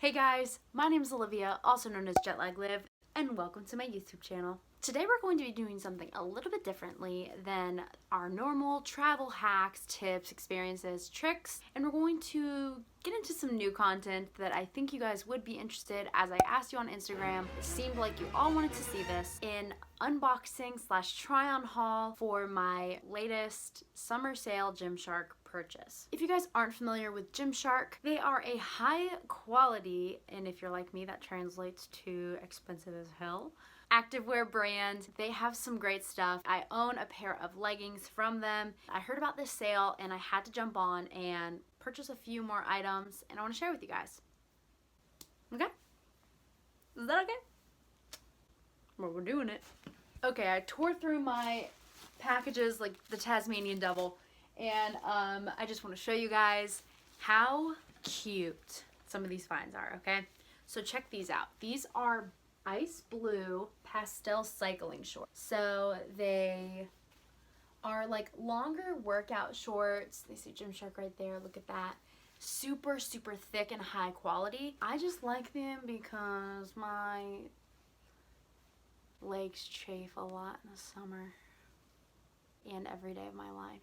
Hey guys, my name is Olivia, also known as Jetlag Live, and welcome to my YouTube channel. Today we're going to be doing something a little bit differently than our normal travel hacks, tips, experiences, tricks, and we're going to get into some new content that I think you guys would be interested. As I asked you on Instagram, it seemed like you all wanted to see this in unboxing slash try on haul for my latest summer sale GYMSHARK purchase. If you guys aren't familiar with GYMSHARK, they are a high quality, and if you're like me, that translates to expensive as hell, activewear brand. They have some great stuff. I own a pair of leggings from them. I heard about this sale and I had to jump on and purchase a few more items, and I want to share with you guys. Okay? Is that okay? Well, we're doing it. Okay, I tore through my packages like the Tasmanian devil, and I just want to show you guys how cute some of these finds are, okay? So check these out. These are ice blue pastel cycling shorts. So they are like longer workout shorts. They say GYMSHARK right there. Look at that. Super, super thick and high quality. I just like them because my legs chafe a lot in the summer and every day of my life.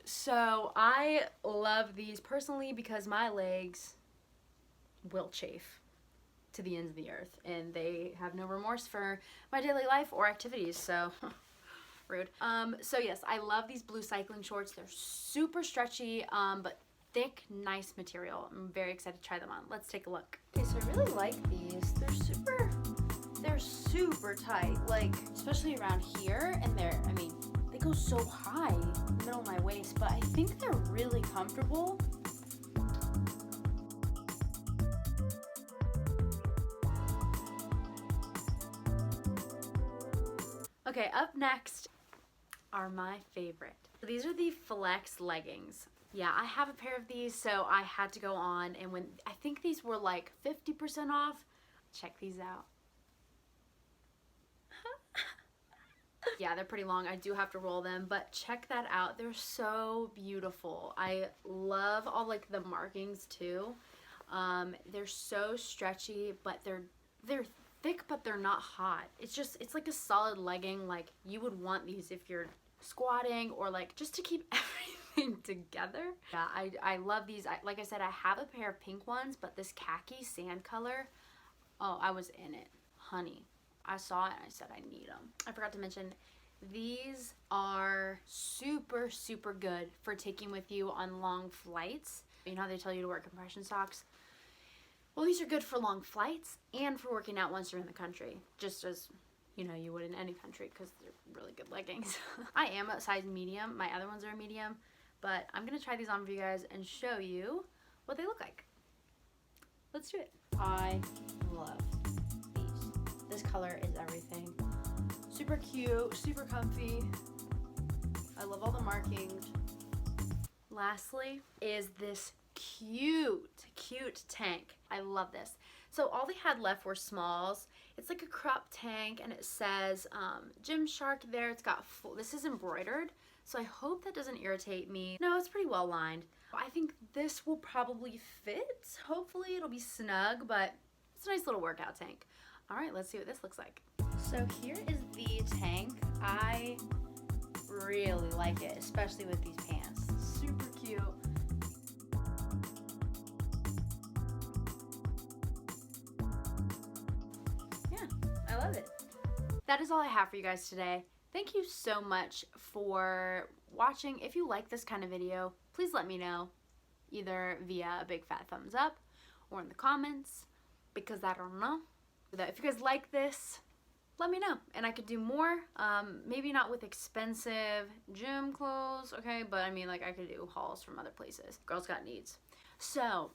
So I love these personally because my legs will chafe to the ends of the earth, and they have no remorse for my daily life or activities, so rude. So yes, I love these blue cycling shorts. They're super stretchy, but thick, nice material. I'm very excited to try them on. Let's take a look. Okay, so I really like these. They're super tight, like especially around here, and they go so high in the middle of my waist, but I think they're really comfortable. Okay, up next are my favorite. These are the Flex leggings. Yeah, I have a pair of these, so I had to go on, and when I think these were like 50% off, check these out. Yeah, they're pretty long. I do have to roll them, but check that out. They're so beautiful. I love all like the markings too. They're so stretchy, but they're thick, but they're not hot. It's like a solid legging. Like you would want these if you're squatting or like just to keep everything together. Yeah, I love these. Like I said, I have a pair of pink ones, but this khaki sand color, oh, I was in it, honey. I saw it and I said I need them. I forgot to mention, these are super, super good for taking with you on long flights. You know how they tell you to wear compression socks? Well, these are good for long flights and for working out once you're in the country, just as you know you would in any country, because they're really good leggings. I am a size medium. My other ones are a medium, but I'm gonna try these on for you guys and show you what they look like. Let's do it. I love these. This color is everything. Super cute, super comfy. I love all the markings. Lastly is this cute tank. I love this. So all they had left were smalls. It's like a crop tank, and it says GYMSHARK there. It's got full, this is embroidered, so I hope that doesn't irritate me. No, it's pretty well lined. I think this will probably fit. Hopefully it'll be snug, but it's a nice little workout tank. All right, let's see what this looks like. So here is the tank. I really like it, especially with these pants. Super cute. I love it. That is all I have for you guys today. Thank you so much for watching. If you like this kind of video, please let me know, either via a big fat thumbs up or in the comments, because I don't know. If you guys like this, let me know and I could do more. Maybe not with expensive gym clothes, okay, but I mean, like, I could do hauls from other places. Girls got needs. So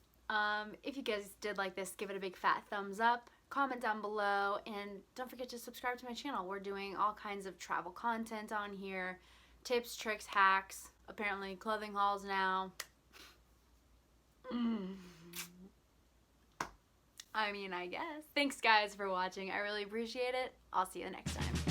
if you guys did like this, give it a big fat thumbs up, comment down below, and don't forget to subscribe to my channel. We're doing all kinds of travel content on here, tips, tricks, hacks, apparently clothing hauls now. I mean, I guess. Thanks guys for watching. I really appreciate it. I'll see you next time.